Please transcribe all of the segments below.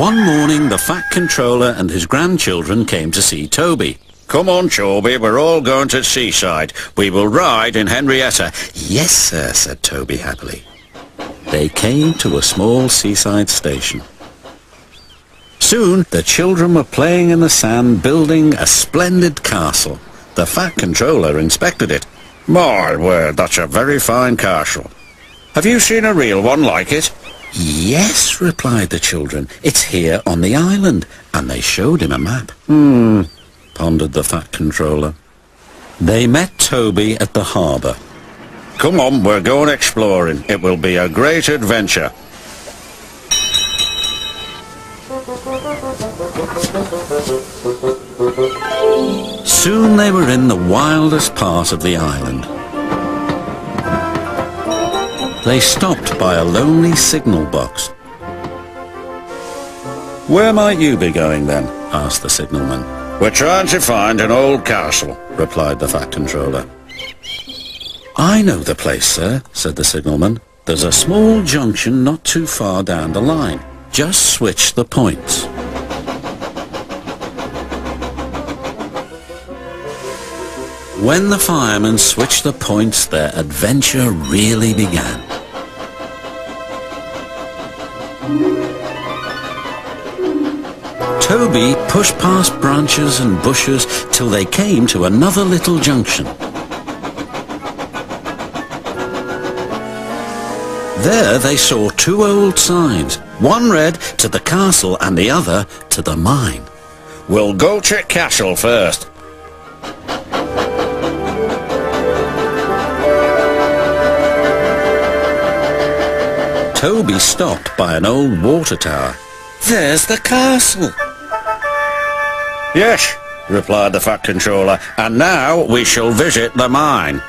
One morning, the Fat Controller and his grandchildren came to see Toby. "Come on, Toby, we're all going to Seaside. We will ride in Henrietta." "Yes, sir," said Toby happily. They came to a small seaside station. Soon, the children were playing in the sand, building a splendid castle. The Fat Controller inspected it. "My word, that's a very fine castle. Have you seen a real one like it?" "Yes," replied the children. "It's here on the island." And they showed him a map. Pondered the Fat Controller. They met Toby at the harbour. "Come on, we're going exploring. It will be a great adventure." Soon they were in the wildest part of the island. They stopped by a lonely signal box. "Where might you be going then?" asked the signalman. "We're trying to find an old castle," replied the Fat Controller. "I know the place, sir," said the signalman. "There's a small junction not too far down the line. Just switch the points." When the firemen switched the points, their adventure really began. Toby pushed past branches and bushes till they came to another little junction. There they saw two old signs. One read "To the castle" and the other "To the mine." "We'll go to castle first." Toby stopped by an old water tower. "There's the castle." "Yes," replied the Fat Controller, "and now we shall visit the mine."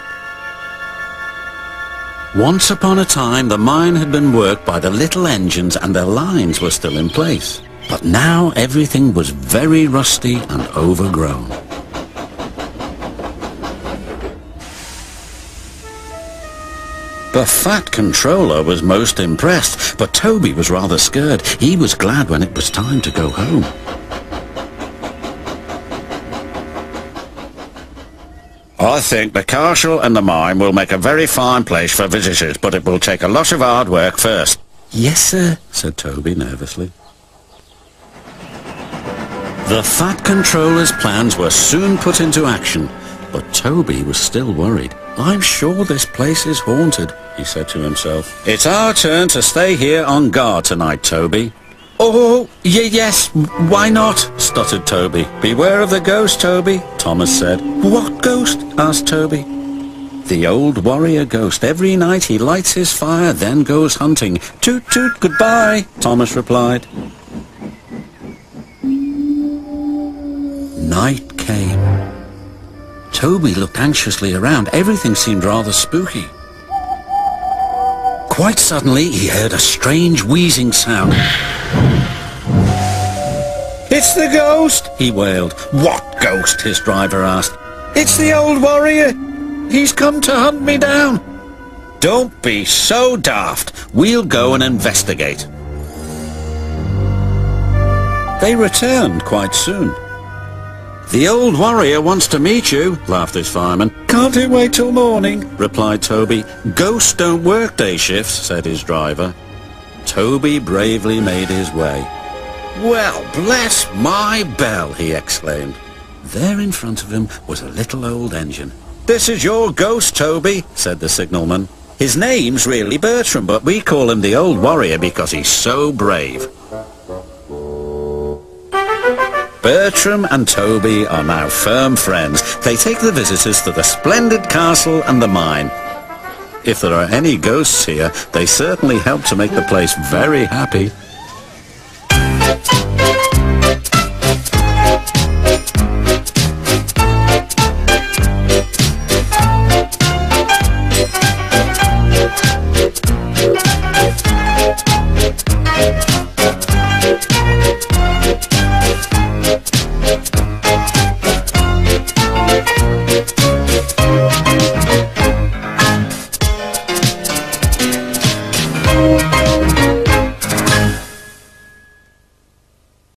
Once upon a time, the mine had been worked by the little engines and their lines were still in place. But now everything was very rusty and overgrown. The Fat Controller was most impressed, but Toby was rather scared. He was glad when it was time to go home. "I think the castle and the mine will make a very fine place for visitors, but it will take a lot of hard work first." "Yes, sir," said Toby nervously. The Fat Controller's plans were soon put into action, but Toby was still worried. "I'm sure this place is haunted," he said to himself. "It's our turn to stay here on guard tonight, Toby." "Oh, yes, why not?" stuttered Toby. "Beware of the ghost, Toby," Thomas said. "What ghost?" asked Toby. "The old warrior ghost. Every night he lights his fire, then goes hunting. Toot toot, goodbye," Thomas replied. Night came. Toby looked anxiously around. Everything seemed rather spooky. Quite suddenly, he heard a strange wheezing sound. "It's the ghost!" he wailed. "What ghost?" his driver asked. "It's the old warrior. He's come to hunt me down." "Don't be so daft. We'll go and investigate." They returned quite soon. "The old warrior wants to meet you," laughed his fireman. "Can't he wait till morning?" replied Toby. "Ghosts don't work day shifts," said his driver. Toby bravely made his way. "Well, bless my bell," he exclaimed. There in front of him was a little old engine. "This is your ghost, Toby," said the signalman. "His name's really Bertram, but we call him the Old Warrior because he's so brave." Bertram and Toby are now firm friends. They take the visitors to the splendid castle and the mine. If there are any ghosts here, they certainly help to make the place very happy.